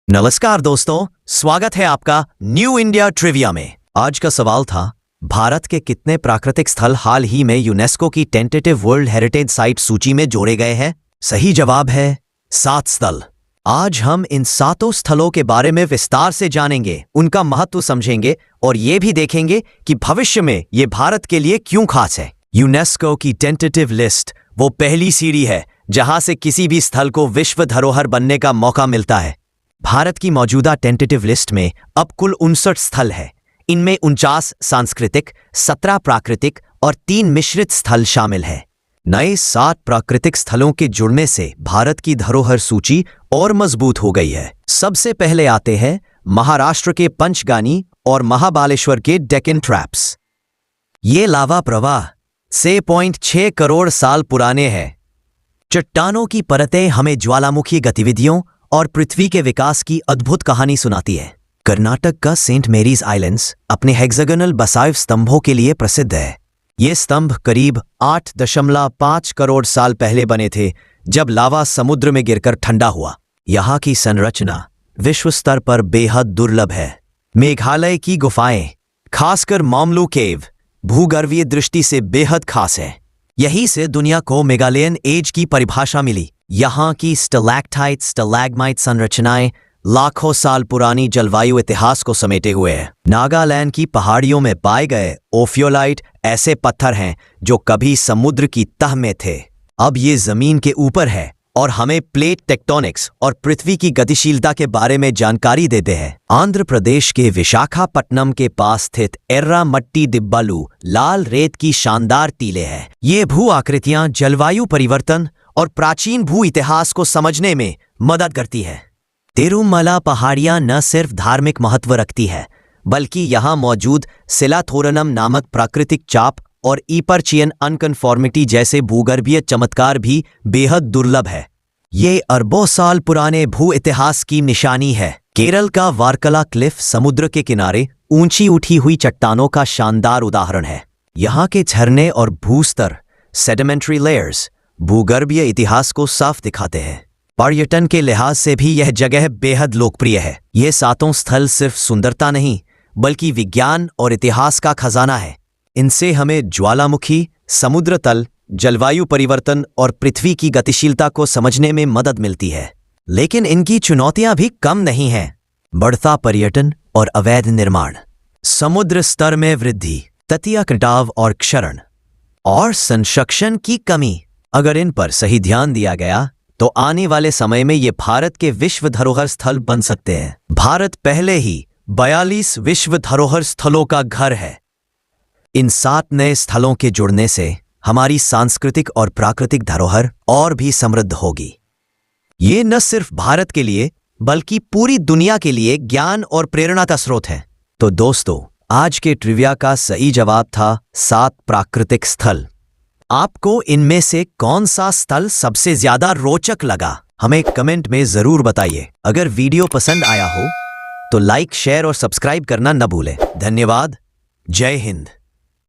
नमस्कार दोस्तों, स्वागत है आपका न्यू इंडिया ट्रिविया में। आज का सवाल था, भारत के कितने प्राकृतिक स्थल हाल ही में यूनेस्को की टेंटेटिव वर्ल्ड हेरिटेज साइट सूची में जोड़े गए हैं? सही जवाब है 7 स्थल। आज हम इन 7 स्थलों के बारे में विस्तार से जानेंगे, उनका महत्व समझेंगे और ये भी देखेंगे कि भविष्य में ये भारत के लिए क्यों खास है। यूनेस्को की टेंटेटिव लिस्ट वो पहली सीढ़ी है जहां से किसी भी स्थल को विश्व धरोहर बनने का मौका मिलता है। भारत की मौजूदा टेंटेटिव लिस्ट में अब कुल 59 स्थल है। इनमें 49 सांस्कृतिक, 17 प्राकृतिक और 3 मिश्रित स्थल शामिल है। नए 7 प्राकृतिक स्थलों के जुड़ने से भारत की धरोहर सूची और मजबूत हो गई है। सबसे पहले आते हैं महाराष्ट्र के पंचगानी और महाबालेश्वर के डेक्कन ट्रैप्स। ये लावा प्रवाह 6.6 करोड़ साल पुराने हैं। चट्टानों की परतें हमें ज्वालामुखी गतिविधियों और पृथ्वी के विकास की अद्भुत कहानी सुनाती है। कर्नाटक का सेंट मैरीज आइलैंड्स अपने हेक्सागोनल बसाल्ट स्तंभों के लिए प्रसिद्ध है। ये स्तंभ करीब 8.5 करोड़ साल पहले बने थे, जब लावा समुद्र में गिरकर ठंडा हुआ। यहाँ की संरचना विश्व स्तर पर बेहद दुर्लभ है। मेघालय की गुफाएं, खासकर मामलू केव, भूगर्भीय दृष्टि से बेहद खास है। यहीं से दुनिया को मेगालियन एज की परिभाषा मिली। यहाँ की स्टैलेक्टाइट, स्टैलेग्माइट संरचनाएं लाखों साल पुरानी जलवायु इतिहास को समेटे हुए हैं। नागालैंड की पहाड़ियों में पाए गए ओफियोलाइट ऐसे पत्थर हैं जो कभी समुद्र की तह में थे, अब ये जमीन के ऊपर है और हमें प्लेट टेक्टोनिक्स और पृथ्वी की गतिशीलता के बारे में जानकारी देते हैं। आंध्र प्रदेश के विशाखापट्टनम के पास स्थित एर्रा मट्टी दिब्बालू लाल रेत की शानदार टीले हैं। ये भू आकृतियां जलवायु परिवर्तन और प्राचीन भू इतिहास को समझने में मदद करती है। तिरुमला पहाड़ियां न सिर्फ धार्मिक महत्व रखती है, बल्कि यहाँ मौजूद सिलाथोरनम नामक प्राकृतिक चाप और ईपर्चियन अनकन्फॉर्मिटी जैसे भूगर्भीय चमत्कार भी बेहद दुर्लभ है। ये अरबों साल पुराने भू इतिहास की निशानी है। केरल का वारकला क्लिफ समुद्र के किनारे ऊंची उठी हुई चट्टानों का शानदार उदाहरण है। यहाँ के झरने और भूस्तर सेडिमेंट्री लेयर्स भूगर्भीय इतिहास को साफ दिखाते हैं। पर्यटन के लिहाज से भी यह जगह बेहद लोकप्रिय है। ये 7 स्थल सिर्फ सुंदरता नहीं, बल्कि विज्ञान और इतिहास का खजाना है। इनसे हमें ज्वालामुखी, समुद्र तल, जलवायु परिवर्तन और पृथ्वी की गतिशीलता को समझने में मदद मिलती है। लेकिन इनकी चुनौतियां भी कम नहीं हैं। बढ़ता पर्यटन और अवैध निर्माण, समुद्र स्तर में वृद्धि, तटीय कटाव और क्षरण, और संरक्षण की कमी। अगर इन पर सही ध्यान दिया गया तो आने वाले समय में ये भारत के विश्व धरोहर स्थल बन सकते हैं। भारत पहले ही 42 विश्व धरोहर स्थलों का घर है। इन 7 नए स्थलों के जुड़ने से हमारी सांस्कृतिक और प्राकृतिक धरोहर और भी समृद्ध होगी। ये न सिर्फ भारत के लिए बल्कि पूरी दुनिया के लिए ज्ञान और प्रेरणा का स्रोत है। तो दोस्तों, आज के ट्रिविया का सही जवाब था 7 प्राकृतिक स्थल। आपको इनमें से कौन सा स्थल सबसे ज्यादा रोचक लगा, हमें कमेंट में जरूर बताइए। अगर वीडियो पसंद आया हो तो लाइक, शेयर और सब्सक्राइब करना न भूलें। धन्यवाद। जय हिंद।